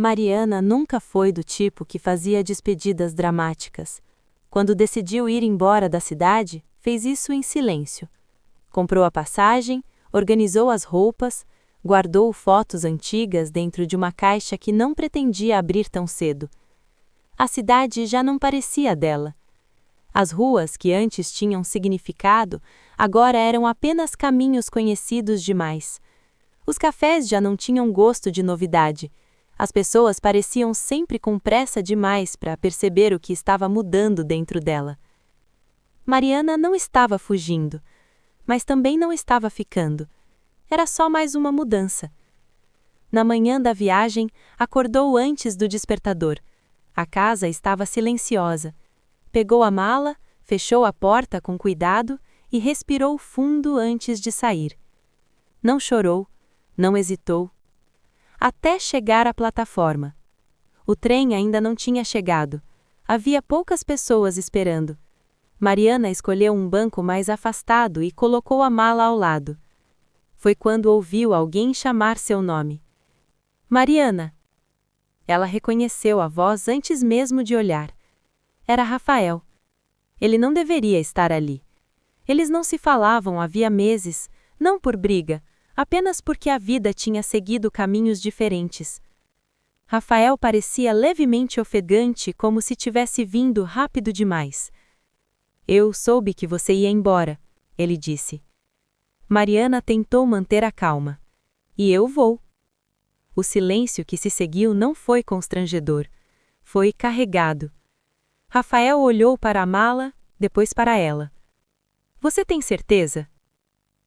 Mariana nunca foi do tipo que fazia despedidas dramáticas. Quando decidiu ir embora da cidade, fez isso em silêncio. Comprou a passagem, organizou as roupas, guardou fotos antigas dentro de uma caixa que não pretendia abrir tão cedo. A cidade já não parecia dela. As ruas que antes tinham significado, agora eram apenas caminhos conhecidos demais. Os cafés já não tinham gosto de novidade. As pessoas pareciam sempre com pressa demais para perceber o que estava mudando dentro dela. Mariana não estava fugindo, mas também não estava ficando. Era só mais uma mudança. Na manhã da viagem, acordou antes do despertador. A casa estava silenciosa. Pegou a mala, fechou a porta com cuidado e respirou fundo antes de sair. Não chorou, não hesitou. Até chegar à plataforma. O trem ainda não tinha chegado. Havia poucas pessoas esperando. Mariana escolheu um banco mais afastado e colocou a mala ao lado. Foi quando ouviu alguém chamar seu nome. Mariana! Ela reconheceu a voz antes mesmo de olhar. Era Rafael. Ele não deveria estar ali. Eles não se falavam havia meses, não por briga, apenas porque a vida tinha seguido caminhos diferentes. Rafael parecia levemente ofegante, como se tivesse vindo rápido demais. Eu soube que você ia embora, ele disse. Mariana tentou manter a calma. E eu vou. O silêncio que se seguiu não foi constrangedor. Foi carregado. Rafael olhou para a mala, depois para ela. Você tem certeza?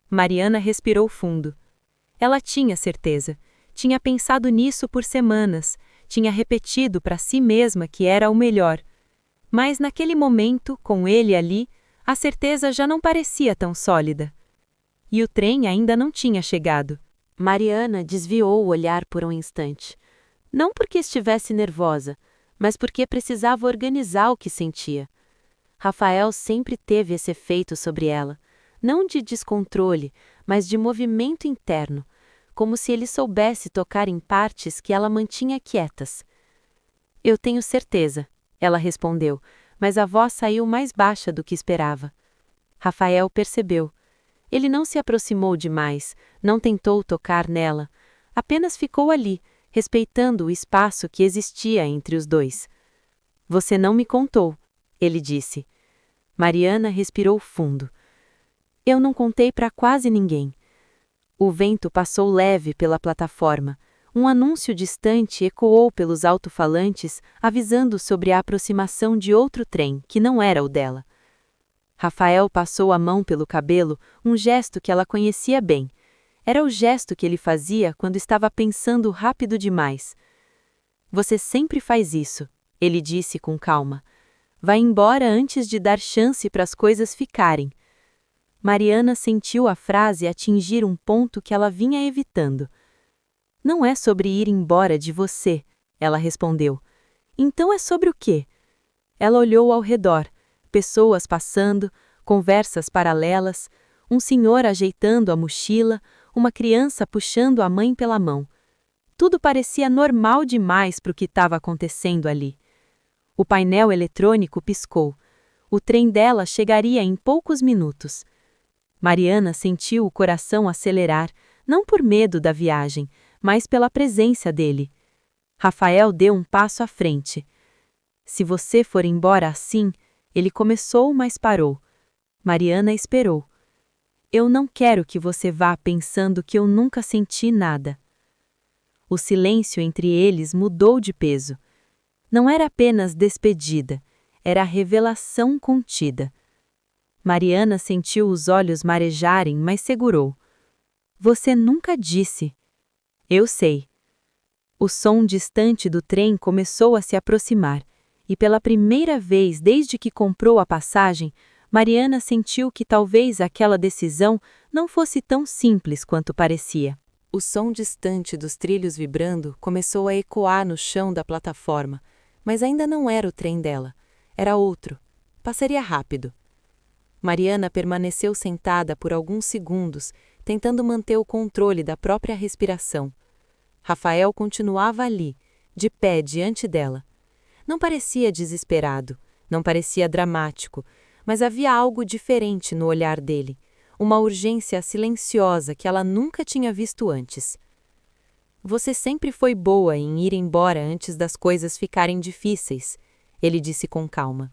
Mariana respirou fundo. Ela tinha certeza. Tinha pensado nisso por semanas. Tinha repetido para si mesma que era o melhor. Mas naquele momento, com ele ali, a certeza já não parecia tão sólida. E o trem ainda não tinha chegado. Mariana desviou o olhar por um instante. Não porque estivesse nervosa, mas porque precisava organizar o que sentia. Rafael sempre teve esse efeito sobre ela, não de descontrole, mas de movimento interno, como se ele soubesse tocar em partes que ela mantinha quietas. Eu tenho certeza, ela respondeu, mas a voz saiu mais baixa do que esperava. Rafael percebeu. Ele não se aproximou demais, não tentou tocar nela, apenas ficou ali, respeitando o espaço que existia entre os dois. Você não me contou, ele disse. Mariana respirou fundo. Eu não contei para quase ninguém. O vento passou leve pela plataforma. Um anúncio distante ecoou pelos alto-falantes, avisando sobre a aproximação de outro trem, que não era o dela. Rafael passou a mão pelo cabelo, um gesto que ela conhecia bem. Era o gesto que ele fazia quando estava pensando rápido demais. Você sempre faz isso, ele disse com calma. Vai embora antes de dar chance para as coisas ficarem. Mariana sentiu a frase atingir um ponto que ela vinha evitando. Não é sobre ir embora de você, ela respondeu. Então é sobre o quê? Ela olhou ao redor. Pessoas passando, conversas paralelas, um senhor ajeitando a mochila, uma criança puxando a mãe pela mão. Tudo parecia normal demais para o que estava acontecendo ali. O painel eletrônico piscou. O trem dela chegaria em poucos minutos. Mariana sentiu o coração acelerar, não por medo da viagem, mas pela presença dele. Rafael deu um passo à frente. Se você for embora assim, ele começou, mas parou. Mariana esperou. Eu não quero que você vá pensando que eu nunca senti nada. O silêncio entre eles mudou de peso. Não era apenas despedida, era revelação contida. Mariana sentiu os olhos marejarem, mas segurou. Você nunca disse. Eu sei. O som distante do trem começou a se aproximar. E pela primeira vez desde que comprou a passagem, Mariana sentiu que talvez aquela decisão não fosse tão simples quanto parecia. O som distante dos trilhos vibrando começou a ecoar no chão da plataforma, mas ainda não era o trem dela. Era outro. Passaria rápido. Mariana permaneceu sentada por alguns segundos, tentando manter o controle da própria respiração. Rafael continuava ali, de pé diante dela. Não parecia desesperado, não parecia dramático, mas havia algo diferente no olhar dele, uma urgência silenciosa que ela nunca tinha visto antes. Você sempre foi boa em ir embora antes das coisas ficarem difíceis, ele disse com calma.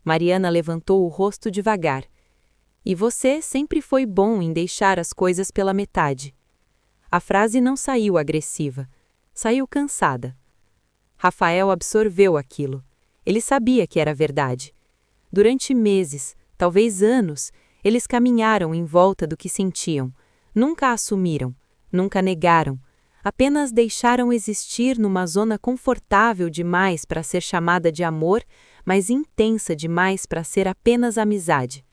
Mariana levantou o rosto devagar. E você sempre foi bom em deixar as coisas pela metade. A frase não saiu agressiva, saiu cansada. Rafael absorveu aquilo. Ele sabia que era verdade. Durante meses, talvez anos, eles caminharam em volta do que sentiam. Nunca assumiram, nunca negaram. Apenas deixaram existir numa zona confortável demais para ser chamada de amor, mas intensa demais para ser apenas amizade.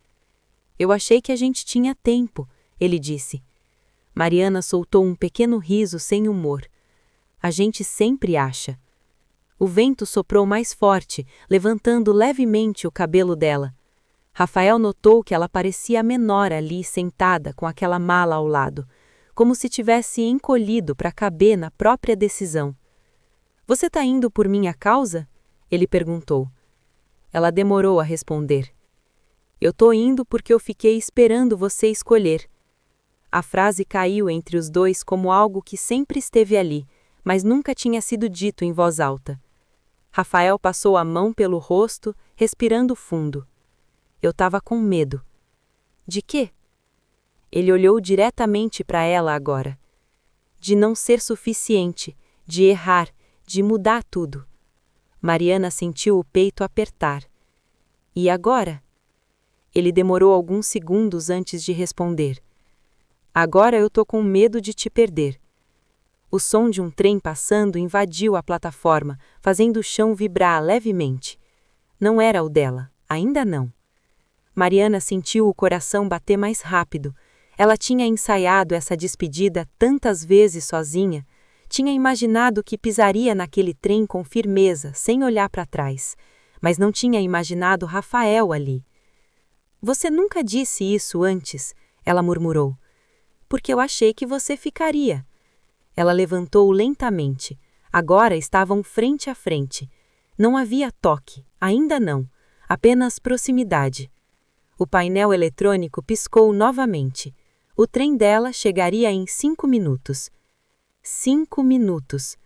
Eu achei que a gente tinha tempo, ele disse. Mariana soltou um pequeno riso sem humor. A gente sempre acha. O vento soprou mais forte, levantando levemente o cabelo dela. Rafael notou que ela parecia menor ali, sentada com aquela mala ao lado, como se tivesse encolhido para caber na própria decisão. Você está indo por minha causa? Ele perguntou. Ela demorou a responder. Eu tô indo porque eu fiquei esperando você escolher. A frase caiu entre os dois como algo que sempre esteve ali, mas nunca tinha sido dito em voz alta. Rafael passou a mão pelo rosto, respirando fundo. Eu estava com medo. De quê? Ele olhou diretamente para ela agora. De não ser suficiente, de errar, de mudar tudo. Mariana sentiu o peito apertar. E agora? Ele demorou alguns segundos antes de responder. Agora eu tô com medo de te perder. O som de um trem passando invadiu a plataforma, fazendo o chão vibrar levemente. Não era o dela, ainda não. Mariana sentiu o coração bater mais rápido. Ela tinha ensaiado essa despedida tantas vezes sozinha, tinha imaginado que pisaria naquele trem com firmeza, sem olhar para trás, mas não tinha imaginado Rafael ali. Você nunca disse isso antes, ela murmurou. Porque eu achei que você ficaria. Ela levantou lentamente. Agora estavam frente a frente. Não havia toque, ainda não, apenas proximidade. O painel eletrônico piscou novamente. O trem dela chegaria em 5 minutos. 5 minutos.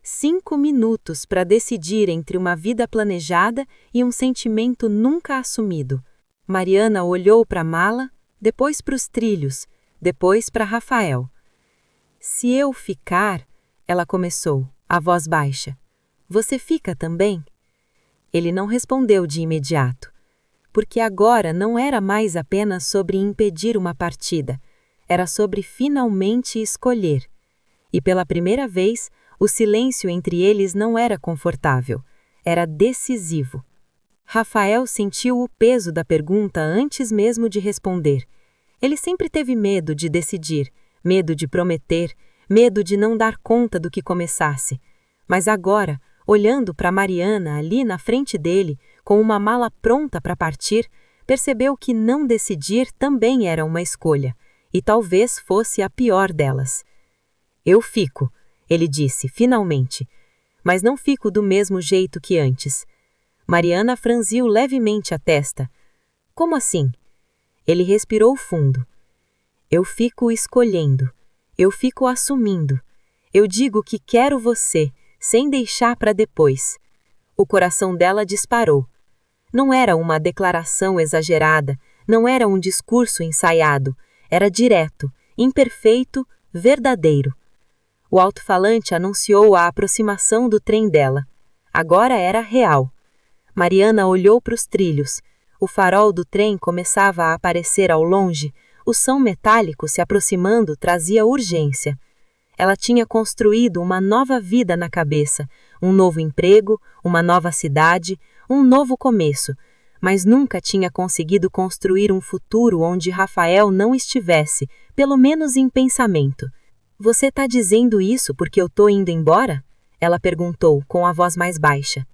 5 minutos para decidir entre uma vida planejada e um sentimento nunca assumido. Mariana olhou para a mala, depois para os trilhos, depois para Rafael. Se eu ficar, ela começou, a voz baixa. Você fica também? Ele não respondeu de imediato, porque agora não era mais apenas sobre impedir uma partida, era sobre finalmente escolher. E pela primeira vez, o silêncio entre eles não era confortável, era decisivo. Rafael sentiu o peso da pergunta antes mesmo de responder. Ele sempre teve medo de decidir, medo de prometer, medo de não dar conta do que começasse. Mas agora, olhando para Mariana ali na frente dele, com uma mala pronta para partir, percebeu que não decidir também era uma escolha, e talvez fosse a pior delas. Eu fico, ele disse, finalmente, mas não fico do mesmo jeito que antes. Mariana franziu levemente a testa. Como assim? Ele respirou fundo. Eu fico escolhendo. Eu fico assumindo. Eu digo que quero você, sem deixar para depois. O coração dela disparou. Não era uma declaração exagerada, não era um discurso ensaiado. Era direto, imperfeito, verdadeiro. O alto-falante anunciou a aproximação do trem dela. Agora era real. Mariana olhou para os trilhos. O farol do trem começava a aparecer ao longe. O som metálico se aproximando trazia urgência. Ela tinha construído uma nova vida na cabeça, um novo emprego, uma nova cidade, um novo começo, mas nunca tinha conseguido construir um futuro onde Rafael não estivesse, pelo menos em pensamento. Você está dizendo isso porque eu estou indo embora? Ela perguntou, com a voz mais baixa.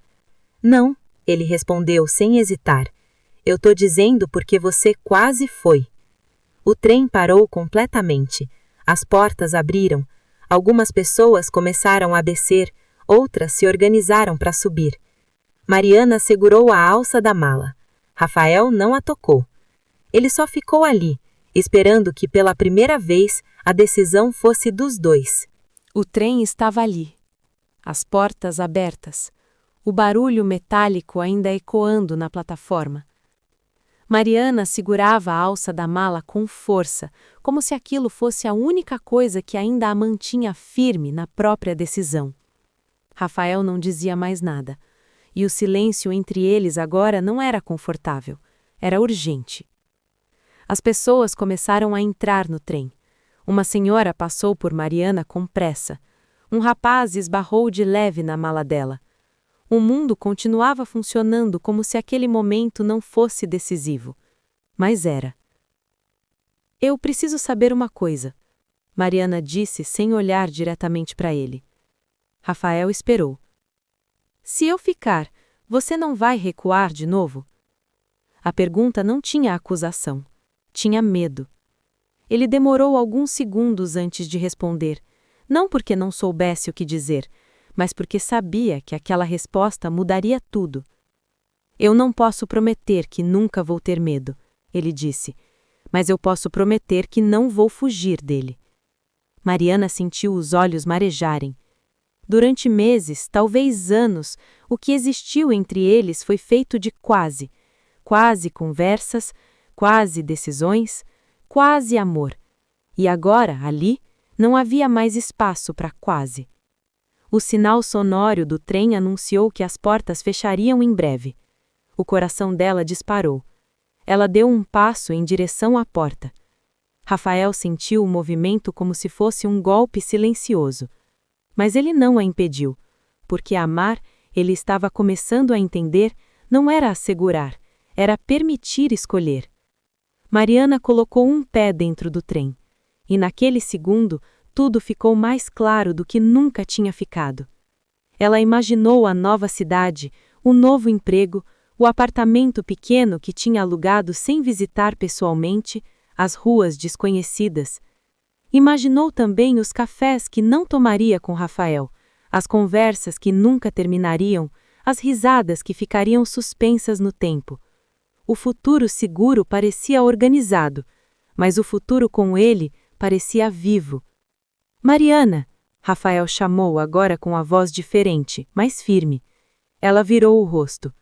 Não, ele respondeu sem hesitar. Eu estou dizendo porque você quase foi. O trem parou completamente. As portas abriram. Algumas pessoas começaram a descer, Outras se organizaram para subir. Mariana segurou a alça da mala. Rafael não a tocou. Ele só ficou ali, esperando que pela primeira vez a decisão fosse dos dois. O trem estava ali, as portas abertas, o barulho metálico ainda ecoando na plataforma. Mariana segurava a alça da mala com força, como se aquilo fosse a única coisa que ainda a mantinha firme na própria decisão. Rafael não dizia mais nada, e o silêncio entre eles agora não era confortável, era urgente. As pessoas começaram a entrar no trem. Uma senhora passou por Mariana com pressa. Um rapaz esbarrou de leve na mala dela. O mundo continuava funcionando como se aquele momento não fosse decisivo. Mas era. Eu preciso saber uma coisa, Mariana disse sem olhar diretamente para ele. Rafael esperou. Se eu ficar, você não vai recuar de novo? A pergunta não tinha acusação. Tinha medo. Ele demorou alguns segundos antes de responder, não porque não soubesse o que dizer, mas porque sabia que aquela resposta mudaria tudo. Eu não posso prometer que nunca vou ter medo, ele disse, mas eu posso prometer que não vou fugir dele. Mariana sentiu os olhos marejarem. Durante meses, talvez anos, o que existiu entre eles foi feito de quase conversas, quase decisões, quase amor. E agora, ali, não havia mais espaço para quase. O sinal sonoro do trem anunciou que as portas fechariam em breve. O coração dela disparou. Ela deu um passo em direção à porta. Rafael sentiu o movimento como se fosse um golpe silencioso. Mas ele não a impediu, porque amar, ele estava começando a entender, não era assegurar, era permitir escolher. Mariana colocou um pé dentro do trem, e naquele segundo, tudo ficou mais claro do que nunca tinha ficado. Ela imaginou a nova cidade, o novo emprego, o apartamento pequeno que tinha alugado sem visitar pessoalmente, as ruas desconhecidas. Imaginou também os cafés que não tomaria com Rafael, as conversas que nunca terminariam, as risadas que ficariam suspensas no tempo. O futuro seguro parecia organizado, mas o futuro com ele parecia vivo. Mariana, Rafael chamou agora com a voz diferente, mais firme. Ela virou o rosto.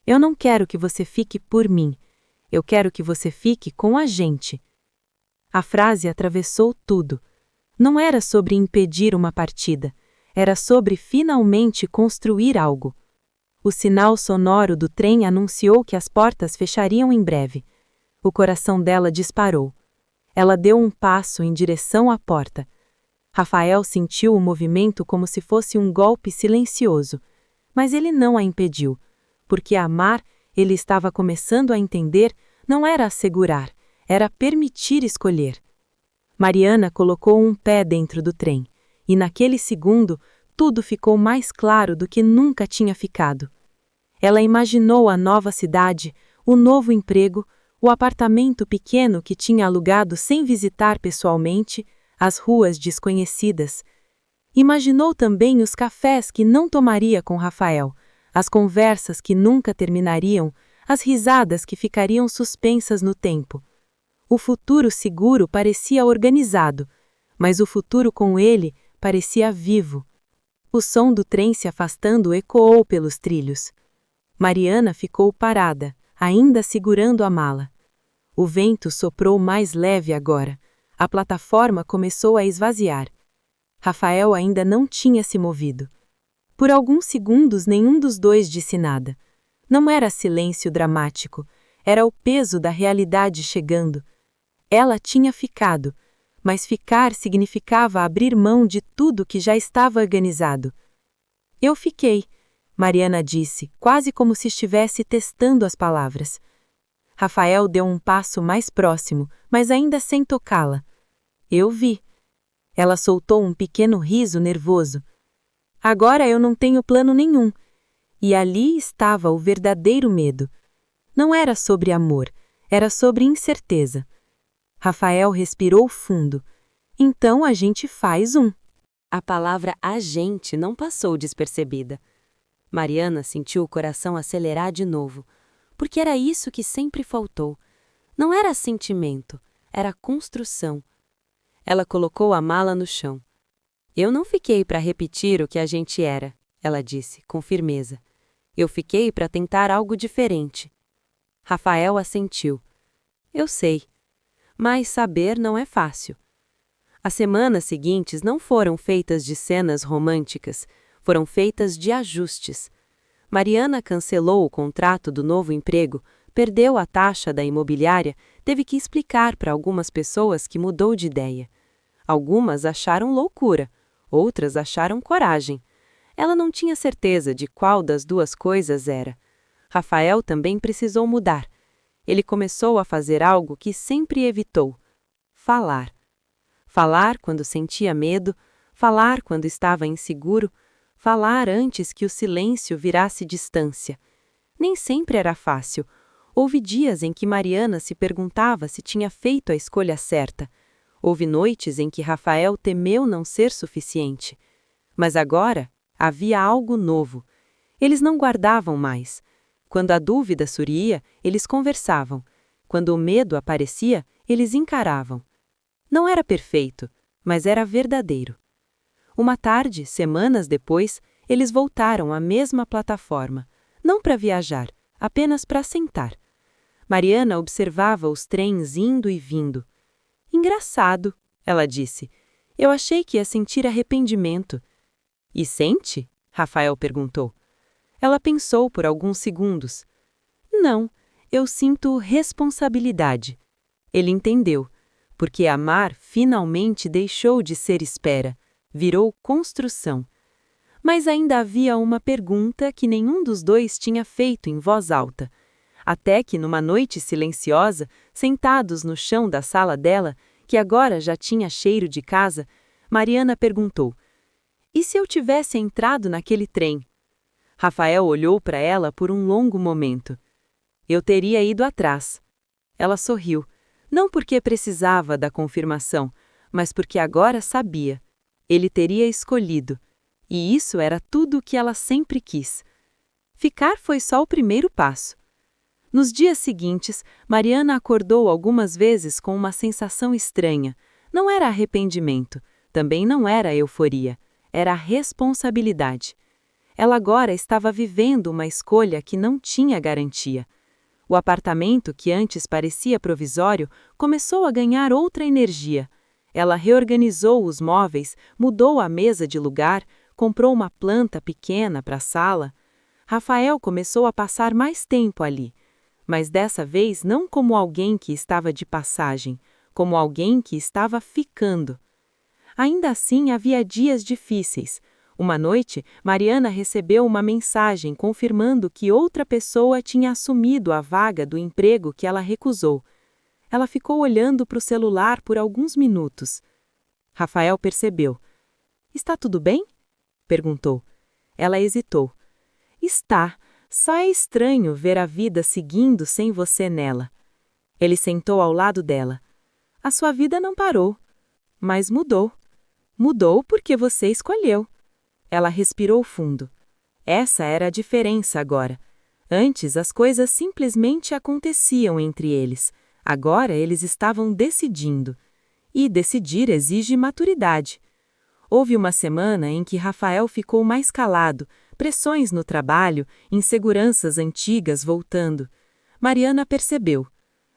Eu não quero que você fique por mim. Eu quero que você fique com a gente. A frase atravessou tudo. Não era sobre impedir uma partida. Era sobre finalmente construir algo. O sinal sonoro do trem anunciou que as portas fechariam em breve. O coração dela disparou. Ela deu um passo em direção à porta. Rafael sentiu o movimento como se fosse um golpe silencioso, mas ele não a impediu, porque amar, ele estava começando a entender, não era assegurar, era permitir escolher. Mariana colocou um pé dentro do trem, e naquele segundo, tudo ficou mais claro do que nunca tinha ficado. Ela imaginou a nova cidade, o novo emprego, o apartamento pequeno que tinha alugado sem visitar pessoalmente, as ruas desconhecidas. Imaginou também os cafés que não tomaria com Rafael, as conversas que nunca terminariam, as risadas que ficariam suspensas no tempo. O futuro seguro parecia organizado, mas o futuro com ele parecia vivo. O som do trem se afastando ecoou pelos trilhos. Mariana ficou parada, ainda segurando a mala. O vento soprou mais leve agora. A plataforma começou a esvaziar. Rafael ainda não tinha se movido. Por alguns segundos nenhum dos dois disse nada. Não era silêncio dramático, era o peso da realidade chegando. Ela tinha ficado, mas ficar significava abrir mão de tudo que já estava organizado. Eu fiquei, Mariana disse, quase como se estivesse testando as palavras. Rafael deu um passo mais próximo, mas ainda sem tocá-la. Eu vi. Ela soltou um pequeno riso nervoso. Agora eu não tenho plano nenhum. E ali estava o verdadeiro medo. Não era sobre amor, era sobre incerteza. Rafael respirou fundo. Então a gente faz um. A palavra agente não passou despercebida. Mariana sentiu o coração acelerar de novo, porque era isso que sempre faltou. Não era sentimento, era construção. Ela colocou a mala no chão. Eu não fiquei para repetir o que a gente era, ela disse, com firmeza. Eu fiquei para tentar algo diferente. Rafael assentiu. Eu sei. Mas saber não é fácil. As semanas seguintes não foram feitas de cenas românticas, foram feitas de ajustes. Mariana cancelou o contrato do novo emprego, perdeu a taxa da imobiliária, teve que explicar para algumas pessoas que mudou de ideia. Algumas acharam loucura, outras acharam coragem. Ela não tinha certeza de qual das duas coisas era. Rafael também precisou mudar. Ele começou a fazer algo que sempre evitou: falar. Falar quando sentia medo, falar quando estava inseguro, falar antes que o silêncio virasse distância. Nem sempre era fácil. Houve dias em que Mariana se perguntava se tinha feito a escolha certa. Houve noites em que Rafael temeu não ser suficiente. Mas agora havia algo novo. Eles não guardavam mais. Quando a dúvida surgia, eles conversavam. Quando o medo aparecia, eles encaravam. Não era perfeito, mas era verdadeiro. Uma tarde, semanas depois, eles voltaram à mesma plataforma, não para viajar, apenas para sentar. Mariana observava os trens indo e vindo. Engraçado, ela disse. Eu achei que ia sentir arrependimento. E sente? Rafael perguntou. Ela pensou por alguns segundos. Não, eu sinto responsabilidade. Ele entendeu, porque amar finalmente deixou de ser espera, virou construção. Mas ainda havia uma pergunta que nenhum dos dois tinha feito em voz alta. Até que, numa noite silenciosa, sentados no chão da sala dela, que agora já tinha cheiro de casa, Mariana perguntou: e se eu tivesse entrado naquele trem? Rafael olhou para ela por um longo momento. Eu teria ido atrás. Ela sorriu, não porque precisava da confirmação, mas porque agora sabia. Ele teria escolhido. E isso era tudo o que ela sempre quis. Ficar foi só o primeiro passo. Nos dias seguintes, Mariana acordou algumas vezes com uma sensação estranha. Não era arrependimento, também não era euforia, era responsabilidade. Ela agora estava vivendo uma escolha que não tinha garantia. O apartamento, que antes parecia provisório, começou a ganhar outra energia. Ela reorganizou os móveis, mudou a mesa de lugar, comprou uma planta pequena para a sala. Rafael começou a passar mais tempo ali, mas dessa vez não como alguém que estava de passagem, como alguém que estava ficando. Ainda assim, havia dias difíceis. Uma noite, Mariana recebeu uma mensagem confirmando que outra pessoa tinha assumido a vaga do emprego que ela recusou. Ela ficou olhando para o celular por alguns minutos. Rafael percebeu. Está tudo bem? Perguntou. Ela hesitou. Está. Só é estranho ver a vida seguindo sem você nela. Ele sentou ao lado dela. A sua vida não parou, mas mudou. Mudou porque você escolheu. Ela respirou fundo. Essa era a diferença agora. Antes, as coisas simplesmente aconteciam entre eles. Agora, eles estavam decidindo. E decidir exige maturidade. Houve uma semana em que Rafael ficou mais calado, pressões no trabalho, inseguranças antigas voltando. Mariana percebeu.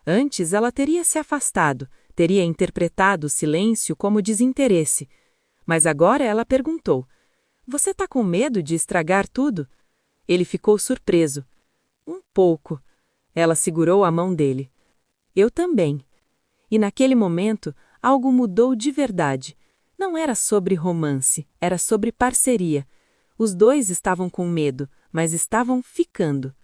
Antes, ela teria se afastado, teria interpretado o silêncio como desinteresse. Mas agora ela perguntou: você está com medo de estragar tudo? Ele ficou surpreso. Um pouco. Ela segurou a mão dele. Eu também. E naquele momento, algo mudou de verdade. Não era sobre romance, era sobre parceria. Os dois estavam com medo, mas estavam ficando.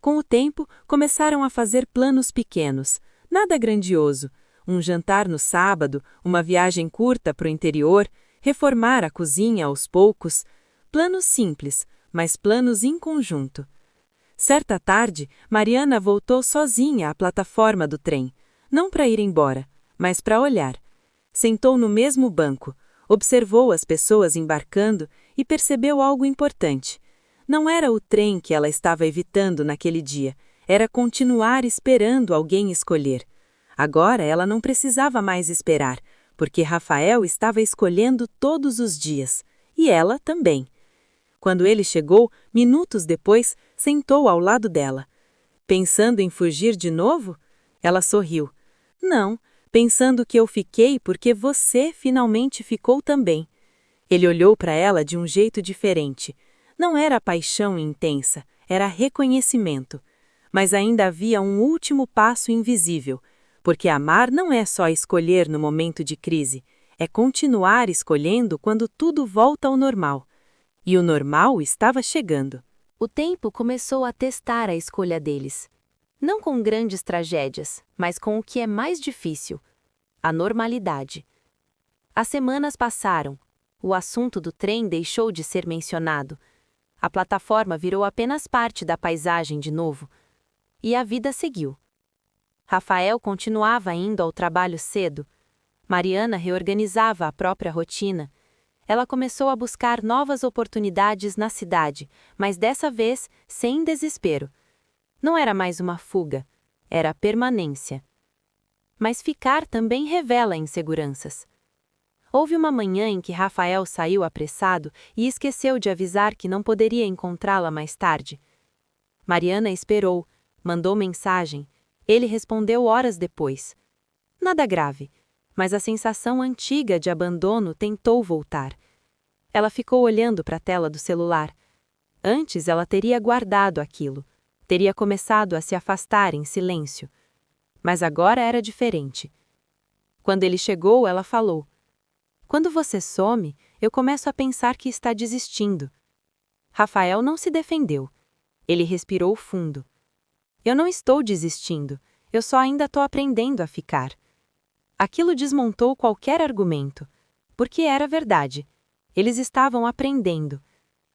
Com o tempo, começaram a fazer planos pequenos. Nada grandioso. Um jantar no sábado, uma viagem curta para o interior, reformar a cozinha aos poucos. Planos simples, mas planos em conjunto. Certa tarde, Mariana voltou sozinha à plataforma do trem, não para ir embora, mas para olhar. Sentou no mesmo banco. Observou as pessoas embarcando e percebeu algo importante. Não era o trem que ela estava evitando naquele dia, era continuar esperando alguém escolher. Agora ela não precisava mais esperar, porque Rafael estava escolhendo todos os dias, e ela também. Quando ele chegou, minutos depois, sentou ao lado dela. Pensando em fugir de novo? Ela sorriu. Não, pensando que eu fiquei porque você finalmente ficou também. Ele olhou para ela de um jeito diferente. Não era paixão intensa, era reconhecimento. Mas ainda havia um último passo invisível, porque amar não é só escolher no momento de crise, é continuar escolhendo quando tudo volta ao normal. E o normal estava chegando. O tempo começou a testar a escolha deles. Não com grandes tragédias, mas com o que é mais difícil: a normalidade. As semanas passaram. O assunto do trem deixou de ser mencionado. A plataforma virou apenas parte da paisagem de novo. E a vida seguiu. Rafael continuava indo ao trabalho cedo. Mariana reorganizava a própria rotina. Ela começou a buscar novas oportunidades na cidade, mas dessa vez sem desespero. Não era mais uma fuga, era a permanência. Mas ficar também revela inseguranças. Houve uma manhã em que Rafael saiu apressado e esqueceu de avisar que não poderia encontrá-la mais tarde. Mariana esperou, mandou mensagem. Ele respondeu horas depois. Nada grave, mas a sensação antiga de abandono tentou voltar. Ela ficou olhando para a tela do celular. Antes ela teria guardado aquilo, teria começado a se afastar em silêncio. Mas agora era diferente. Quando ele chegou, ela falou: "Quando você some, eu começo a pensar que está desistindo." Rafael não se defendeu. Ele respirou fundo. "Eu não estou desistindo, eu só ainda estou aprendendo a ficar." Aquilo desmontou qualquer argumento, porque era verdade. Eles estavam aprendendo.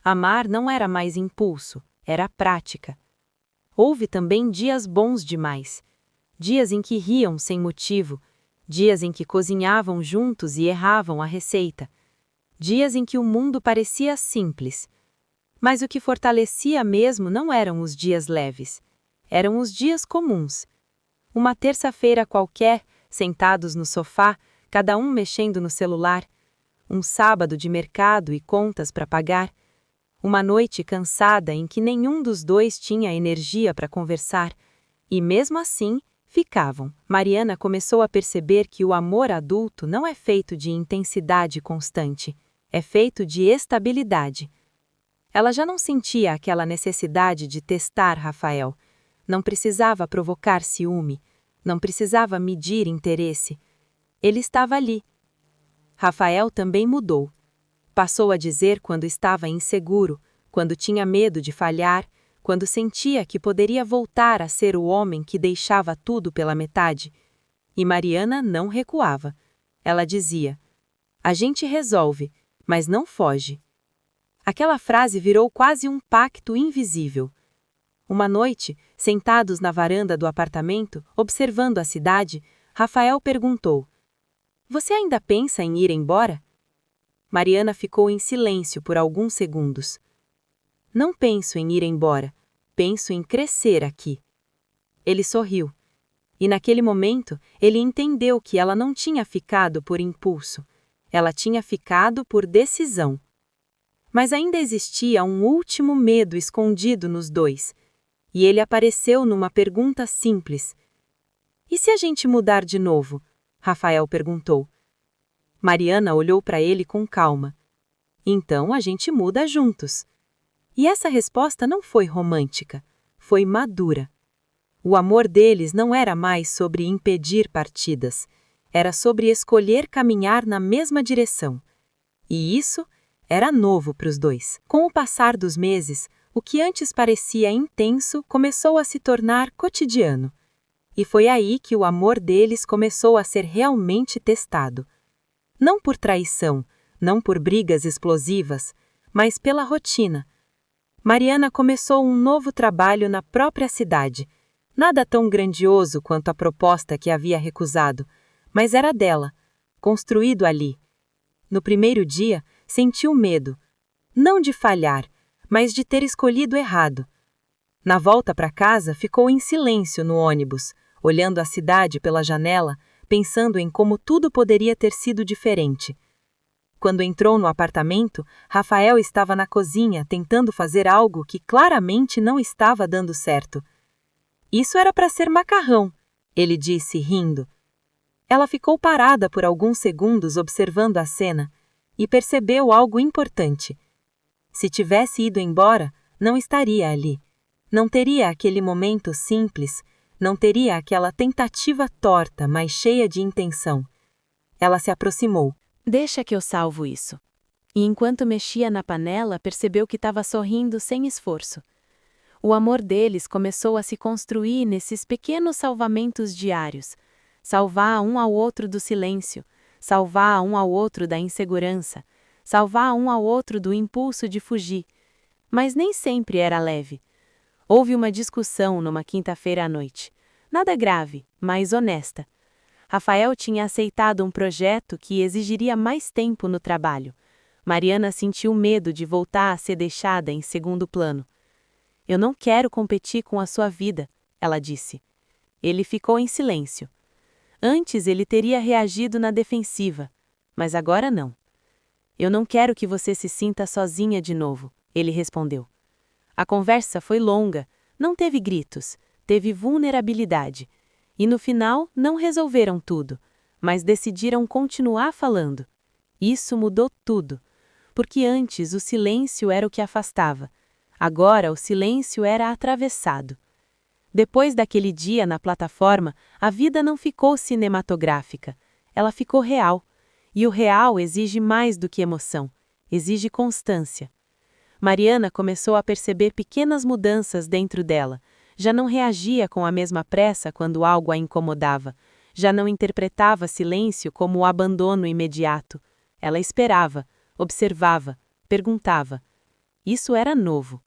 Amar não era mais impulso, era prática. Houve também dias bons demais. Dias em que riam sem motivo, dias em que cozinhavam juntos e erravam a receita. Dias em que o mundo parecia simples. Mas o que fortalecia mesmo não eram os dias leves. Eram os dias comuns. Uma terça-feira qualquer, sentados no sofá, cada um mexendo no celular. Um sábado de mercado e contas para pagar. Uma noite cansada em que nenhum dos dois tinha energia para conversar. E mesmo assim, ficavam. Mariana começou a perceber que o amor adulto não é feito de intensidade constante. É feito de estabilidade. Ela já não sentia aquela necessidade de testar Rafael. Não precisava provocar ciúme. Não precisava medir interesse. Ele estava ali. Rafael também mudou. Passou a dizer quando estava inseguro, quando tinha medo de falhar, quando sentia que poderia voltar a ser o homem que deixava tudo pela metade. E Mariana não recuava. Ela dizia: "A gente resolve, mas não foge." Aquela frase virou quase um pacto invisível. Uma noite, sentados na varanda do apartamento, observando a cidade, Rafael perguntou: "Você ainda pensa em ir embora?" Mariana ficou em silêncio por alguns segundos. "Não penso em ir embora, penso em crescer aqui." Ele sorriu. E naquele momento, ele entendeu que ela não tinha ficado por impulso. Ela tinha ficado por decisão. Mas ainda existia um último medo escondido nos dois. E ele apareceu numa pergunta simples. "E se a gente mudar de novo?" Rafael perguntou. Mariana olhou para ele com calma. "Então a gente muda juntos." E essa resposta não foi romântica, foi madura. O amor deles não era mais sobre impedir partidas, era sobre escolher caminhar na mesma direção. E isso era novo para os dois. Com o passar dos meses, o que antes parecia intenso começou a se tornar cotidiano. E foi aí que o amor deles começou a ser realmente testado. Não por traição, não por brigas explosivas, mas pela rotina. Mariana começou um novo trabalho na própria cidade. Nada tão grandioso quanto a proposta que havia recusado, mas era dela, construído ali. No primeiro dia, sentiu medo, não de falhar, mas de ter escolhido errado. Na volta para casa, ficou em silêncio no ônibus, olhando a cidade pela janela, pensando em como tudo poderia ter sido diferente. Quando entrou no apartamento, Rafael estava na cozinha tentando fazer algo que claramente não estava dando certo. Isso era para ser macarrão, ele disse, rindo. Ela ficou parada por alguns segundos observando a cena e percebeu algo importante. Se tivesse ido embora, não estaria ali. Não teria aquele momento simples, não teria aquela tentativa torta, mas cheia de intenção. Ela se aproximou. Deixa que eu salvo isso. E enquanto mexia na panela, percebeu que estava sorrindo sem esforço. O amor deles começou a se construir nesses pequenos salvamentos diários. Salvar um ao outro do silêncio, salvar um ao outro da insegurança, salvar um ao outro do impulso de fugir. Mas nem sempre era leve. Houve uma discussão numa quinta-feira à noite. Nada grave, mas honesta. Rafael tinha aceitado um projeto que exigiria mais tempo no trabalho. Mariana sentiu medo de voltar a ser deixada em segundo plano. Eu não quero competir com a sua vida, ela disse. Ele ficou em silêncio. Antes ele teria reagido na defensiva, mas agora não. Eu não quero que você se sinta sozinha de novo, ele respondeu. A conversa foi longa, não teve gritos, teve vulnerabilidade. E no final não resolveram tudo, mas decidiram continuar falando. Isso mudou tudo, porque antes o silêncio era o que afastava. Agora o silêncio era atravessado. Depois daquele dia na plataforma, a vida não ficou cinematográfica, ela ficou real. E o real exige mais do que emoção, exige constância. Mariana começou a perceber pequenas mudanças dentro dela. Já não reagia com a mesma pressa quando algo a incomodava. Já não interpretava silêncio como o abandono imediato. Ela esperava, observava, perguntava. Isso era novo.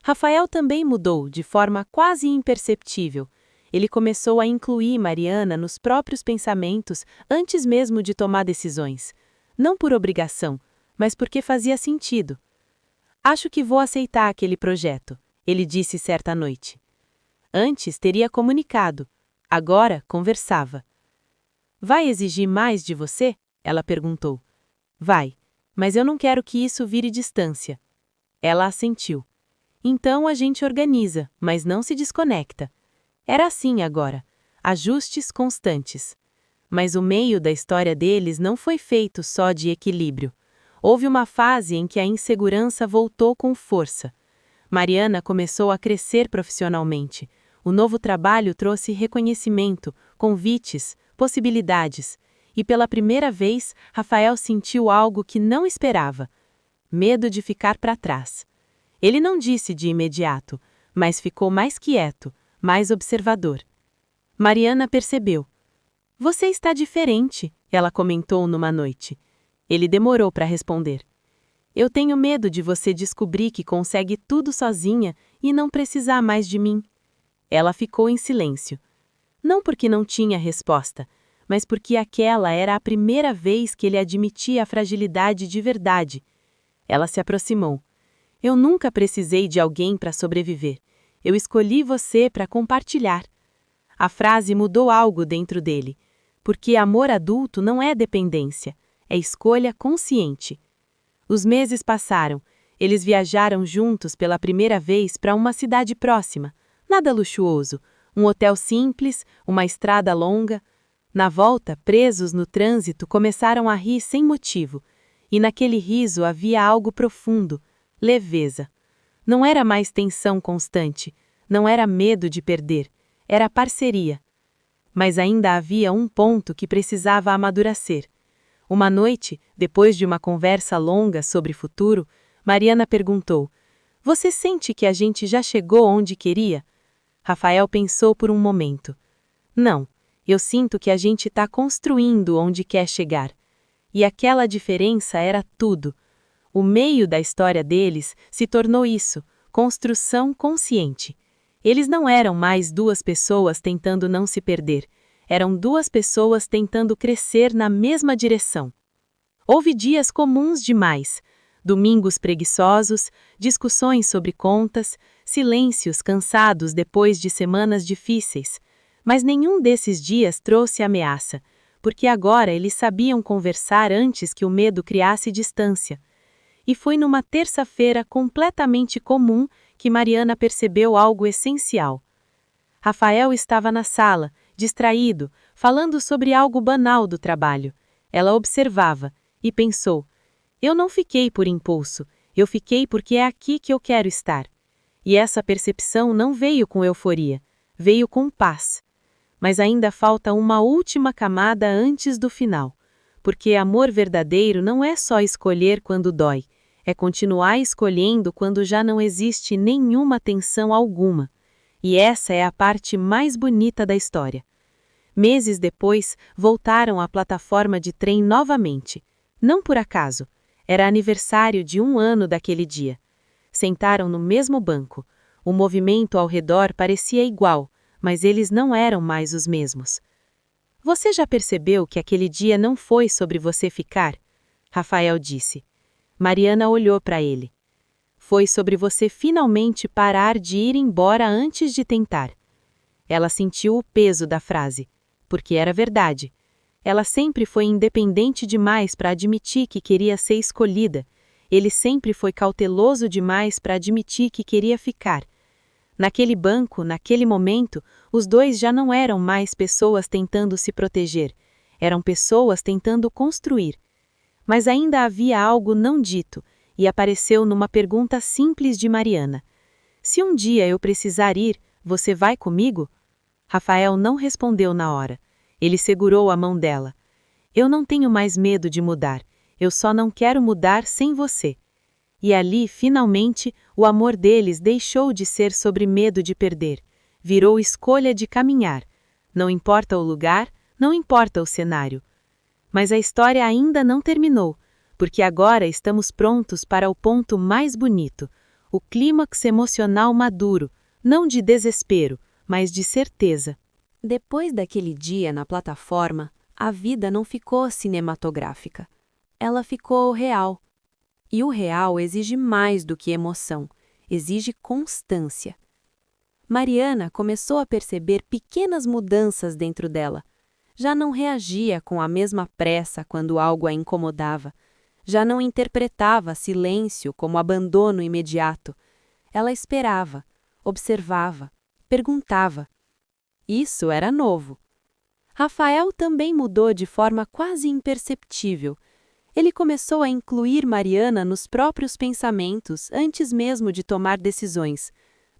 Rafael também mudou, de forma quase imperceptível. Ele começou a incluir Mariana nos próprios pensamentos antes mesmo de tomar decisões. Não por obrigação, mas porque fazia sentido. Acho que vou aceitar aquele projeto, ele disse certa noite. Antes teria comunicado, agora conversava. Vai exigir mais de você? Ela perguntou. Vai, mas eu não quero que isso vire distância. Ela assentiu. Então a gente organiza, mas não se desconecta. Era assim agora, ajustes constantes. Mas o meio da história deles não foi feito só de equilíbrio. Houve uma fase em que a insegurança voltou com força. Mariana começou a crescer profissionalmente. O novo trabalho trouxe reconhecimento, convites, possibilidades. E pela primeira vez, Rafael sentiu algo que não esperava: medo de ficar para trás. Ele não disse de imediato, mas ficou mais quieto, mais observador. Mariana percebeu. Você está diferente, ela comentou numa noite. Ele demorou para responder. Eu tenho medo de você descobrir que consegue tudo sozinha e não precisar mais de mim. Ela ficou em silêncio. Não porque não tinha resposta, mas porque aquela era a primeira vez que ele admitia a fragilidade de verdade. Ela se aproximou. Eu nunca precisei de alguém para sobreviver. Eu escolhi você para compartilhar. A frase mudou algo dentro dele, porque amor adulto não é dependência, é escolha consciente. Os meses passaram, eles viajaram juntos pela primeira vez para uma cidade próxima, nada luxuoso, um hotel simples, uma estrada longa. Na volta, presos no trânsito, começaram a rir sem motivo, e naquele riso havia algo profundo, leveza. Não era mais tensão constante, não era medo de perder, era parceria. Mas ainda havia um ponto que precisava amadurecer. Uma noite, depois de uma conversa longa sobre futuro, Mariana perguntou: Você sente que a gente já chegou onde queria? Rafael pensou por um momento. Não, eu sinto que a gente está construindo onde quer chegar. E aquela diferença era tudo. O meio da história deles se tornou isso, construção consciente. Eles não eram mais duas pessoas tentando não se perder. Eram duas pessoas tentando crescer na mesma direção. Houve dias comuns demais, domingos preguiçosos, discussões sobre contas, silêncios cansados depois de semanas difíceis. Mas nenhum desses dias trouxe ameaça, porque agora eles sabiam conversar antes que o medo criasse distância. E foi numa terça-feira completamente comum que Mariana percebeu algo essencial. Rafael estava na sala, distraído, falando sobre algo banal do trabalho. Ela observava e pensou: eu não fiquei por impulso, eu fiquei porque é aqui que eu quero estar. E essa percepção não veio com euforia, veio com paz. Mas ainda falta uma última camada antes do final, porque amor verdadeiro não é só escolher quando dói, é continuar escolhendo quando já não existe nenhuma tensão alguma. E essa é a parte mais bonita da história. Meses depois, voltaram à plataforma de trem novamente. Não por acaso, era aniversário de 1 ano daquele dia. Sentaram no mesmo banco. O movimento ao redor parecia igual, mas eles não eram mais os mesmos. Você já percebeu que aquele dia não foi sobre você ficar? Rafael disse. Mariana olhou para ele. Foi sobre você finalmente parar de ir embora antes de tentar. Ela sentiu o peso da frase, porque era verdade. Ela sempre foi independente demais para admitir que queria ser escolhida. Ele sempre foi cauteloso demais para admitir que queria ficar. Naquele banco, naquele momento, os dois já não eram mais pessoas tentando se proteger. Eram pessoas tentando construir. Mas ainda havia algo não dito, e apareceu numa pergunta simples de Mariana. Se um dia eu precisar ir, você vai comigo? Rafael não respondeu na hora. Ele segurou a mão dela. Eu não tenho mais medo de mudar. Eu só não quero mudar sem você. E ali, finalmente, o amor deles deixou de ser sobre medo de perder. Virou escolha de caminhar. Não importa o lugar, não importa o cenário. Mas a história ainda não terminou, porque agora estamos prontos para o ponto mais bonito, o clímax emocional maduro, não de desespero, mas de certeza. Depois daquele dia na plataforma, a vida não ficou cinematográfica. Ela ficou real. E o real exige mais do que emoção, exige constância. Mariana começou a perceber pequenas mudanças dentro dela. Já não reagia com a mesma pressa quando algo a incomodava. Já não interpretava silêncio como abandono imediato. Ela esperava, observava, perguntava. Isso era novo. Rafael também mudou de forma quase imperceptível. Ele começou a incluir Mariana nos próprios pensamentos antes mesmo de tomar decisões,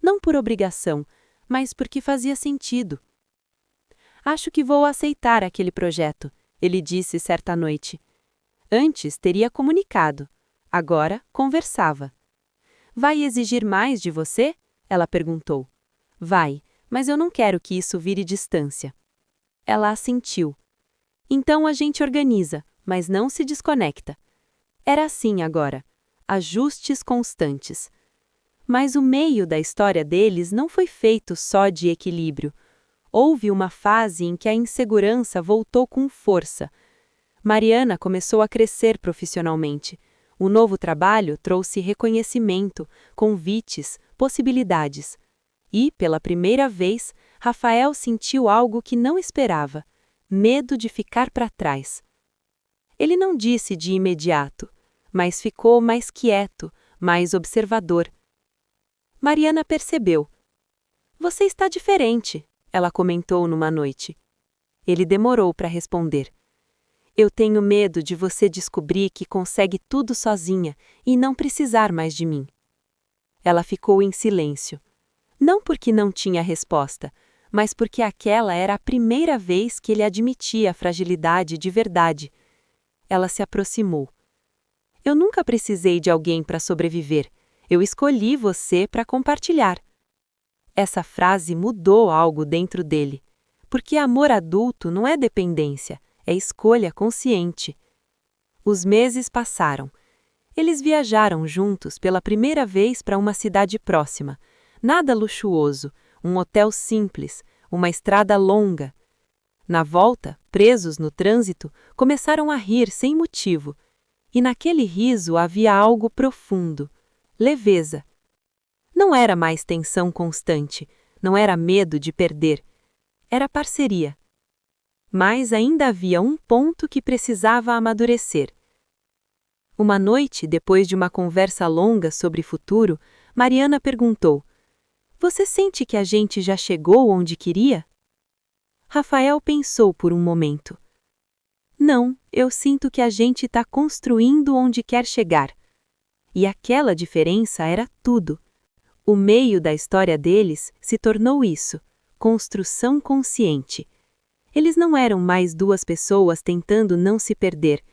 não por obrigação, mas porque fazia sentido. Acho que vou aceitar aquele projeto, ele disse certa noite. Antes teria comunicado, agora conversava. Vai exigir mais de você? Ela perguntou. Vai, mas eu não quero que isso vire distância. Ela assentiu. Então a gente organiza, mas não se desconecta. Era assim agora, ajustes constantes. Mas o meio da história deles não foi feito só de equilíbrio. Houve uma fase em que a insegurança voltou com força. Mariana começou a crescer profissionalmente. O novo trabalho trouxe reconhecimento, convites, possibilidades. E, pela primeira vez, Rafael sentiu algo que não esperava: medo de ficar para trás. Ele não disse de imediato, mas ficou mais quieto, mais observador. Mariana percebeu. Você está diferente, ela comentou numa noite. Ele demorou para responder. Eu tenho medo de você descobrir que consegue tudo sozinha e não precisar mais de mim. Ela ficou em silêncio. Não porque não tinha resposta, mas porque aquela era a primeira vez que ele admitia a fragilidade de verdade. Ela se aproximou. Eu nunca precisei de alguém para sobreviver. Eu escolhi você para compartilhar. Essa frase mudou algo dentro dele, porque amor adulto não é dependência, é escolha consciente. Os meses passaram. Eles viajaram juntos pela primeira vez para uma cidade próxima. Nada luxuoso, um hotel simples, uma estrada longa. Na volta, presos no trânsito, começaram a rir sem motivo. E naquele riso havia algo profundo, leveza. Não era mais tensão constante, não era medo de perder, era parceria. Mas ainda havia um ponto que precisava amadurecer. Uma noite, depois de uma conversa longa sobre futuro, Mariana perguntou: "Você sente que a gente já chegou onde queria?" Rafael pensou por um momento. "Não, eu sinto que a gente está construindo onde quer chegar." E aquela diferença era tudo. O meio da história deles se tornou isso, construção consciente. Eles não eram mais duas pessoas tentando não se perder,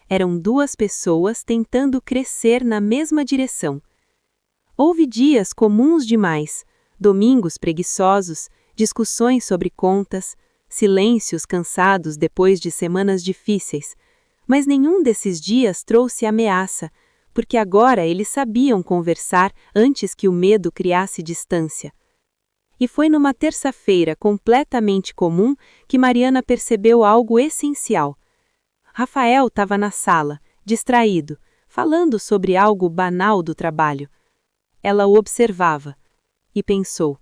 eram duas pessoas tentando crescer na mesma direção. Houve dias comuns demais, domingos preguiçosos, discussões sobre contas, silêncios cansados depois de semanas difíceis, mas nenhum desses dias trouxe ameaça, porque agora eles sabiam conversar antes que o medo criasse distância. E foi numa terça-feira completamente comum que Mariana percebeu algo essencial. Rafael estava na sala, distraído, falando sobre algo banal do trabalho. Ela o observava e pensou: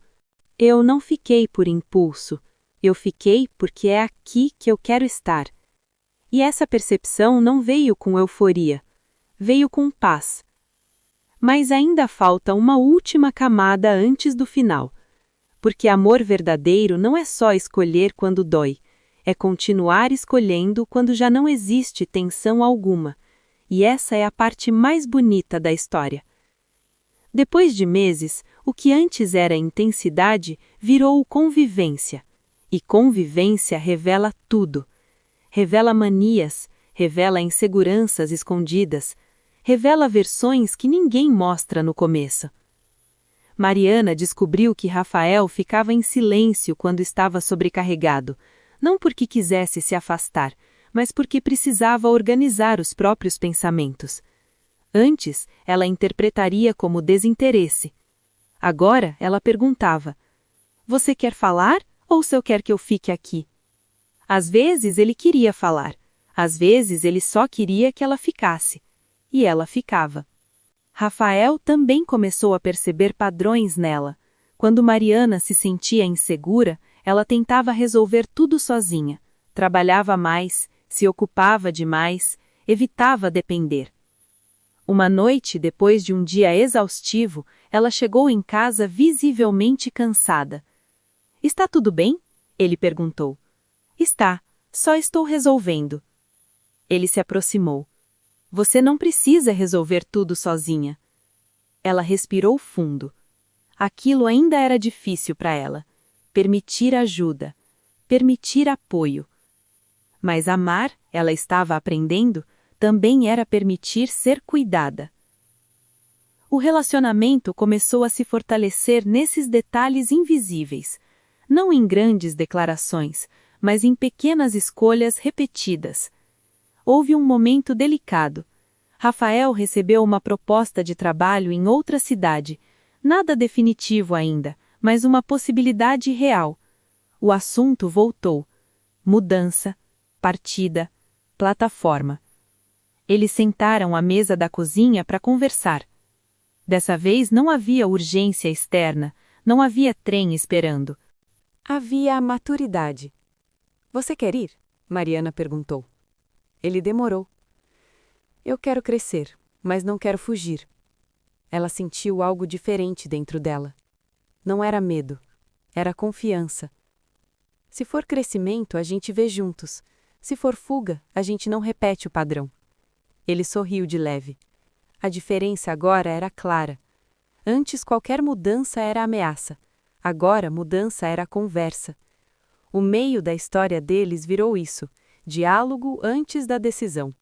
eu não fiquei por impulso, eu fiquei porque é aqui que eu quero estar. E essa percepção não veio com euforia, veio com paz. Mas ainda falta uma última camada antes do final. Porque amor verdadeiro não é só escolher quando dói, é continuar escolhendo quando já não existe tensão alguma. E essa é a parte mais bonita da história. Depois de meses, o que antes era intensidade virou convivência. E convivência revela tudo. Revela manias, revela inseguranças escondidas, revela versões que ninguém mostra no começo. Mariana descobriu que Rafael ficava em silêncio quando estava sobrecarregado, não porque quisesse se afastar, mas porque precisava organizar os próprios pensamentos. Antes, ela interpretaria como desinteresse. Agora, ela perguntava: "Você quer falar ou só quer que eu fique aqui?" Às vezes ele queria falar, às vezes ele só queria que ela ficasse. E ela ficava. Rafael também começou a perceber padrões nela. Quando Mariana se sentia insegura, ela tentava resolver tudo sozinha. Trabalhava mais, se ocupava demais, evitava depender. Uma noite, depois de um dia exaustivo, ela chegou em casa visivelmente cansada. "Está tudo bem?" ele perguntou. "Está, só estou resolvendo." Ele se aproximou. "Você não precisa resolver tudo sozinha." Ela respirou fundo. Aquilo ainda era difícil para ela. Permitir ajuda. Permitir apoio. Mas amar, ela estava aprendendo, também era permitir ser cuidada. O relacionamento começou a se fortalecer nesses detalhes invisíveis, não em grandes declarações, mas em pequenas escolhas repetidas. Houve um momento delicado. Rafael recebeu uma proposta de trabalho em outra cidade, nada definitivo ainda, mas uma possibilidade real. O assunto voltou. Mudança, partida, plataforma. Eles sentaram à mesa da cozinha para conversar. Dessa vez não havia urgência externa, não havia trem esperando. Havia a maturidade. "Você quer ir?" Mariana perguntou. Ele demorou. "Eu quero crescer, mas não quero fugir." Ela sentiu algo diferente dentro dela. Não era medo, era confiança. "Se for crescimento, a gente vê juntos. Se for fuga, a gente não repete o padrão." Ele sorriu de leve. A diferença agora era clara. Antes qualquer mudança era ameaça. Agora mudança era conversa. O meio da história deles virou isso. Diálogo antes da decisão.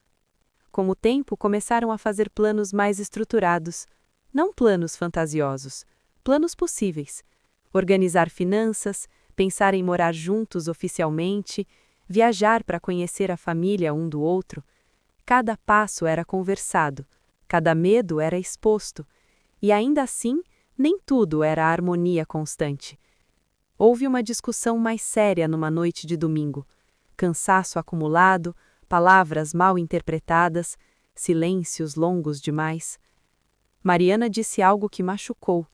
Com o tempo, começaram a fazer planos mais estruturados. Não planos fantasiosos, planos possíveis. Organizar finanças, pensar em morar juntos oficialmente, viajar para conhecer a família um do outro. Cada passo era conversado, cada medo era exposto. E ainda assim, nem tudo era harmonia constante. Houve uma discussão mais séria numa noite de domingo. Cansaço acumulado, palavras mal interpretadas, silêncios longos demais. Mariana disse algo que machucou.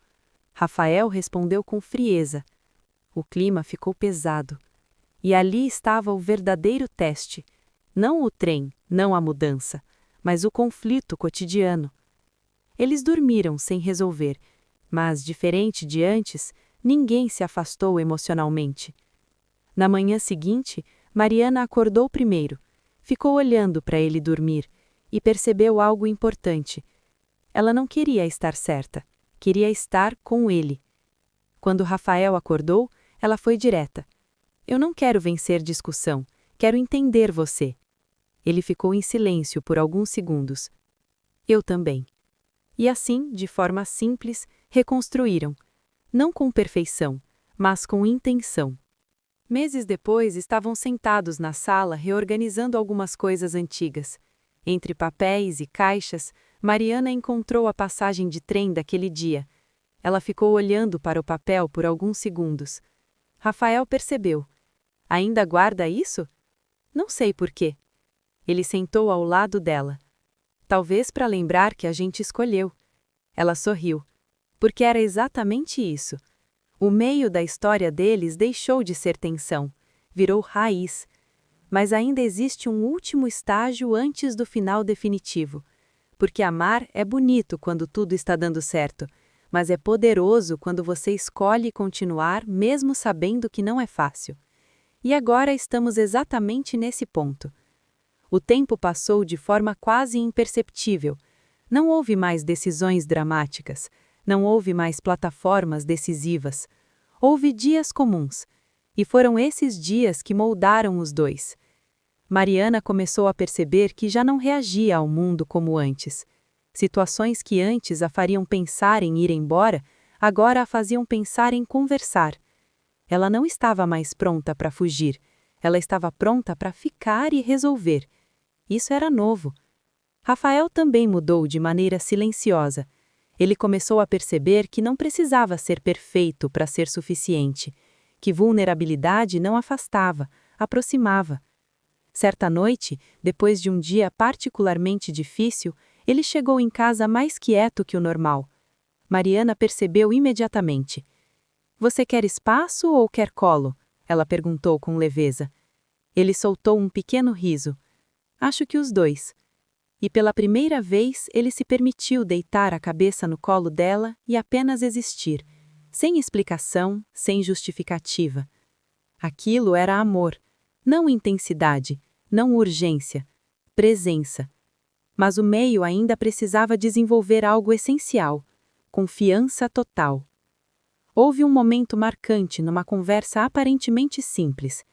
Rafael respondeu com frieza. O clima ficou pesado. E ali estava o verdadeiro teste. Não o trem, não a mudança, mas o conflito cotidiano. Eles dormiram sem resolver, mas, diferente de antes, ninguém se afastou emocionalmente. Na manhã seguinte, Mariana acordou primeiro, ficou olhando para ele dormir e percebeu algo importante. Ela não queria estar certa, queria estar com ele. Quando Rafael acordou, ela foi direta. Eu não quero vencer discussão, quero entender você. Ele ficou em silêncio por alguns segundos. Eu também. E assim, de forma simples, reconstruíram. Não com perfeição, mas com intenção. Meses depois, estavam sentados na sala reorganizando algumas coisas antigas. Entre papéis e caixas, Mariana encontrou a passagem de trem daquele dia. Ela ficou olhando para o papel por alguns segundos. Rafael percebeu. Ainda guarda isso? Não sei por quê. Ele sentou ao lado dela. Talvez para lembrar que a gente escolheu. Ela sorriu. Porque era exatamente isso. O meio da história deles deixou de ser tensão, virou raiz. Mas ainda existe um último estágio antes do final definitivo. Porque amar é bonito quando tudo está dando certo, mas é poderoso quando você escolhe continuar mesmo sabendo que não é fácil. E agora estamos exatamente nesse ponto. O tempo passou de forma quase imperceptível. Não houve mais decisões dramáticas, não houve mais plataformas decisivas. Houve dias comuns, e foram esses dias que moldaram os dois. Mariana começou a perceber que já não reagia ao mundo como antes. Situações que antes a fariam pensar em ir embora, agora a faziam pensar em conversar. Ela não estava mais pronta para fugir, ela estava pronta para ficar e resolver. Isso era novo. Rafael também mudou de maneira silenciosa. Ele começou a perceber que não precisava ser perfeito para ser suficiente, que vulnerabilidade não afastava, aproximava. Certa noite, depois de um dia particularmente difícil, ele chegou em casa mais quieto que o normal. Mariana percebeu imediatamente. Você quer espaço ou quer colo? Ela perguntou com leveza. Ele soltou um pequeno riso. Acho que os dois. E pela primeira vez ele se permitiu deitar a cabeça no colo dela e apenas existir, sem explicação, sem justificativa. Aquilo era amor, não intensidade, não urgência, presença. Mas o meio ainda precisava desenvolver algo essencial, confiança total. Houve um momento marcante numa conversa aparentemente simples.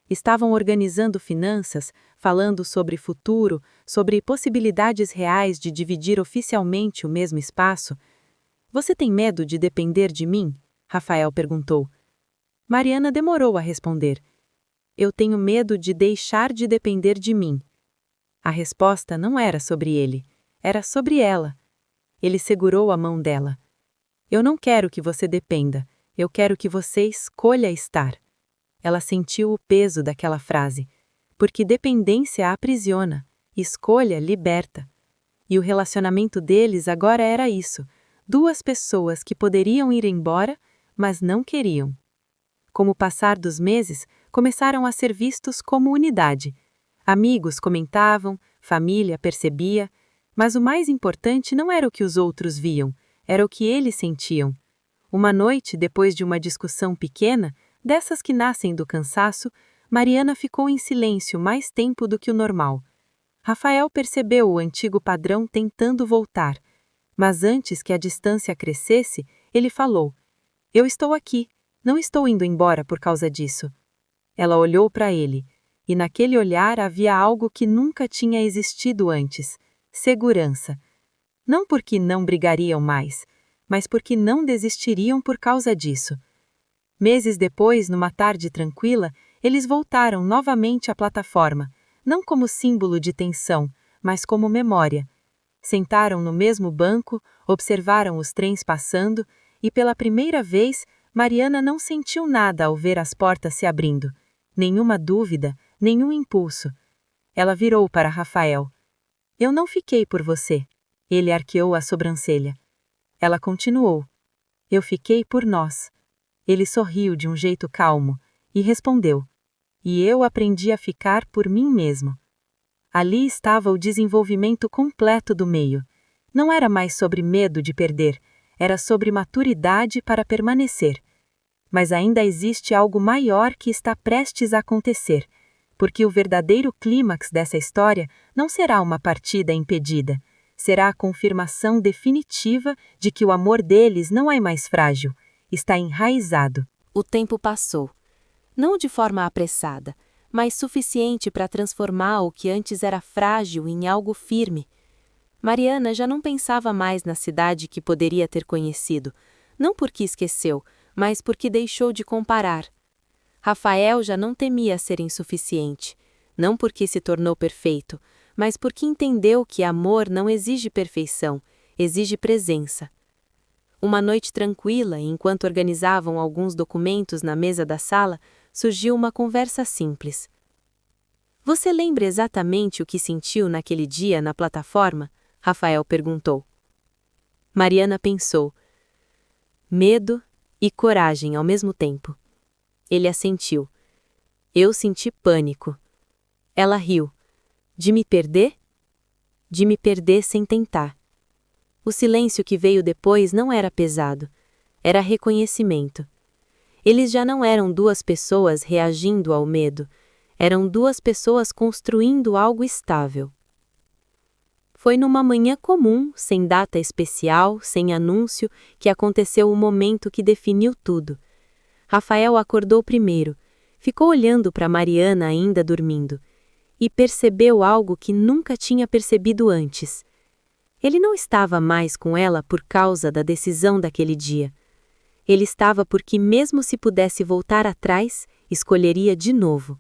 Estavam organizando finanças, falando sobre futuro, sobre possibilidades reais de dividir oficialmente o mesmo espaço. Você tem medo de depender de mim? Rafael perguntou. Mariana demorou a responder. Eu tenho medo de deixar de depender de mim. A resposta não era sobre ele, era sobre ela. Ele segurou a mão dela. Eu não quero que você dependa, eu quero que você escolha estar. Ela sentiu o peso daquela frase, porque dependência aprisiona, escolha liberta. E o relacionamento deles agora era isso, duas pessoas que poderiam ir embora, mas não queriam. Com o passar dos meses, começaram a ser vistos como unidade. Amigos comentavam, família percebia, mas o mais importante não era o que os outros viam, era o que eles sentiam. Uma noite, depois de uma discussão pequena, dessas que nascem do cansaço, Mariana ficou em silêncio mais tempo do que o normal. Rafael percebeu o antigo padrão tentando voltar, mas antes que a distância crescesse, ele falou: Eu estou aqui, não estou indo embora por causa disso. Ela olhou para ele, e naquele olhar havia algo que nunca tinha existido antes: segurança. Não porque não brigariam mais, mas porque não desistiriam por causa disso. Meses depois, numa tarde tranquila, eles voltaram novamente à plataforma, não como símbolo de tensão, mas como memória. Sentaram no mesmo banco, observaram os trens passando, e pela primeira vez, Mariana não sentiu nada ao ver as portas se abrindo. Nenhuma dúvida, nenhum impulso. Ela virou para Rafael. Eu não fiquei por você. Ele arqueou a sobrancelha. Ela continuou. Eu fiquei por nós. Ele sorriu de um jeito calmo e respondeu. E eu aprendi a ficar por mim mesmo. Ali estava o desenvolvimento completo do meio. Não era mais sobre medo de perder, era sobre maturidade para permanecer. Mas ainda existe algo maior que está prestes a acontecer, porque o verdadeiro clímax dessa história não será uma partida impedida, será a confirmação definitiva de que o amor deles não é mais frágil, está enraizado. O tempo passou. Não de forma apressada, mas suficiente para transformar o que antes era frágil em algo firme. Mariana já não pensava mais na cidade que poderia ter conhecido, não porque esqueceu, mas porque deixou de comparar. Rafael já não temia ser insuficiente, não porque se tornou perfeito, mas porque entendeu que amor não exige perfeição, exige presença. Uma noite tranquila, enquanto organizavam alguns documentos na mesa da sala, surgiu uma conversa simples. Você lembra exatamente o que sentiu naquele dia na plataforma? Rafael perguntou. Mariana pensou. Medo e coragem ao mesmo tempo. Ele assentiu. Eu senti pânico. Ela riu. De me perder? De me perder sem tentar. O silêncio que veio depois não era pesado. Era reconhecimento. Eles já não eram duas pessoas reagindo ao medo. Eram duas pessoas construindo algo estável. Foi numa manhã comum, sem data especial, sem anúncio, que aconteceu o momento que definiu tudo. Rafael acordou primeiro, ficou olhando para Mariana ainda dormindo, e percebeu algo que nunca tinha percebido antes. Ele não estava mais com ela por causa da decisão daquele dia. Ele estava porque, mesmo se pudesse voltar atrás, escolheria de novo.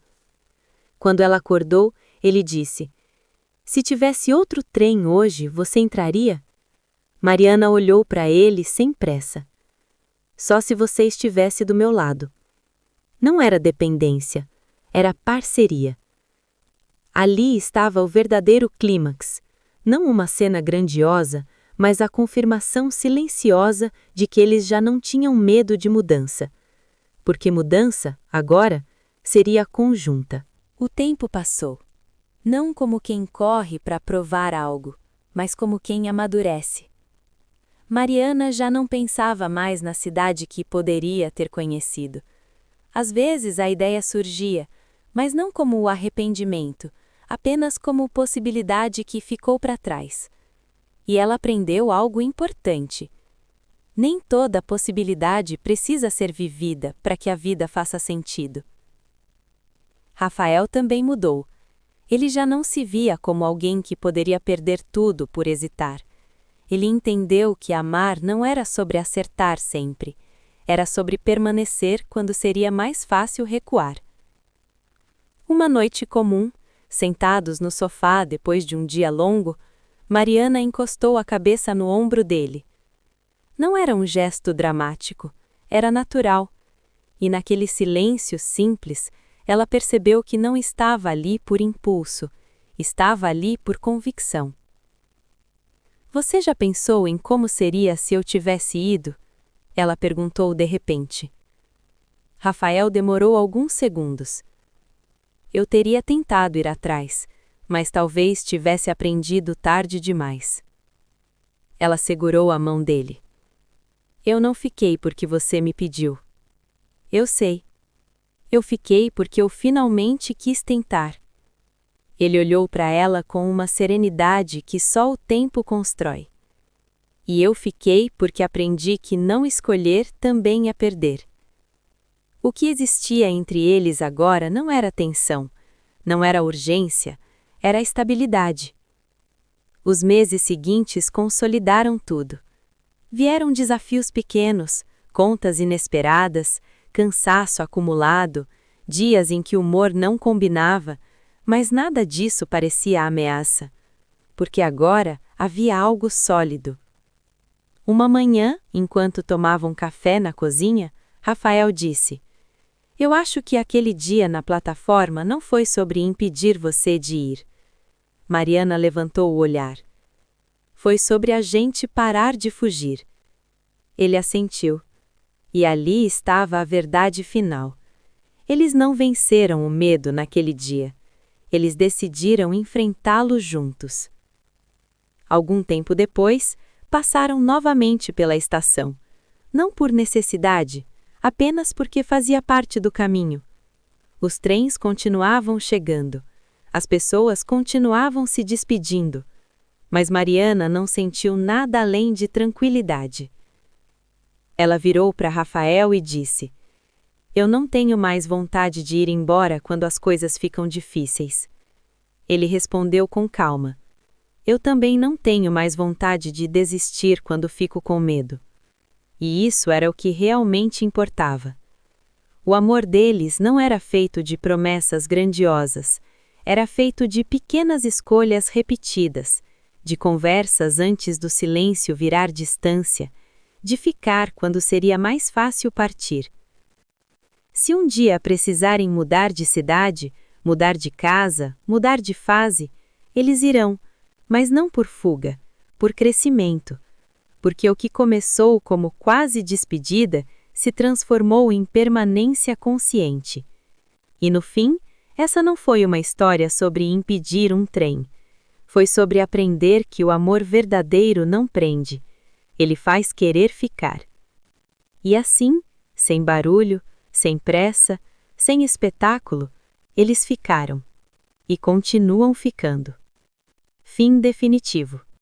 Quando ela acordou, ele disse: Se tivesse outro trem hoje, você entraria? Mariana olhou para ele sem pressa. Só se você estivesse do meu lado. Não era dependência, era parceria. Ali estava o verdadeiro clímax, não uma cena grandiosa, mas a confirmação silenciosa de que eles já não tinham medo de mudança. Porque mudança, agora, seria conjunta. O tempo passou. Não como quem corre para provar algo, mas como quem amadurece. Mariana já não pensava mais na cidade que poderia ter conhecido. Às vezes a ideia surgia, mas não como o arrependimento, apenas como possibilidade que ficou para trás. E ela aprendeu algo importante. Nem toda possibilidade precisa ser vivida para que a vida faça sentido. Rafael também mudou. Ele já não se via como alguém que poderia perder tudo por hesitar. Ele entendeu que amar não era sobre acertar sempre, era sobre permanecer quando seria mais fácil recuar. Uma noite comum, sentados no sofá depois de um dia longo, Mariana encostou a cabeça no ombro dele. Não era um gesto dramático, era natural. E naquele silêncio simples, ela percebeu que não estava ali por impulso, estava ali por convicção. Você já pensou em como seria se eu tivesse ido? Ela perguntou de repente. Rafael demorou alguns segundos. Eu teria tentado ir atrás, mas talvez tivesse aprendido tarde demais. Ela segurou a mão dele. Eu não fiquei porque você me pediu. Eu sei. Eu fiquei porque eu finalmente quis tentar. Ele olhou para ela com uma serenidade que só o tempo constrói. E eu fiquei porque aprendi que não escolher também é perder. O que existia entre eles agora não era tensão, não era urgência, era estabilidade. Os meses seguintes consolidaram tudo. Vieram desafios pequenos, contas inesperadas, cansaço acumulado, dias em que o humor não combinava, mas nada disso parecia ameaça, porque agora havia algo sólido. Uma manhã, enquanto tomavam café na cozinha, Rafael disse: Eu acho que aquele dia na plataforma não foi sobre impedir você de ir. Mariana levantou o olhar. Foi sobre a gente parar de fugir. Ele assentiu. E ali estava a verdade final. Eles não venceram o medo naquele dia. Eles decidiram enfrentá-lo juntos. Algum tempo depois, passaram novamente pela estação. Não por necessidade, apenas porque fazia parte do caminho. Os trens continuavam chegando. As pessoas continuavam se despedindo. Mas Mariana não sentiu nada além de tranquilidade. Ela virou para Rafael e disse: Eu não tenho mais vontade de ir embora quando as coisas ficam difíceis. Ele respondeu com calma: Eu também não tenho mais vontade de desistir quando fico com medo. E isso era o que realmente importava. O amor deles não era feito de promessas grandiosas, era feito de pequenas escolhas repetidas, de conversas antes do silêncio virar distância, de ficar quando seria mais fácil partir. Se um dia precisarem mudar de cidade, mudar de casa, mudar de fase, eles irão, mas não por fuga, por crescimento. Porque o que começou como quase despedida se transformou em permanência consciente. E no fim, essa não foi uma história sobre impedir um trem. Foi sobre aprender que o amor verdadeiro não prende. Ele faz querer ficar. E assim, sem barulho, sem pressa, sem espetáculo, eles ficaram. E continuam ficando. Fim definitivo.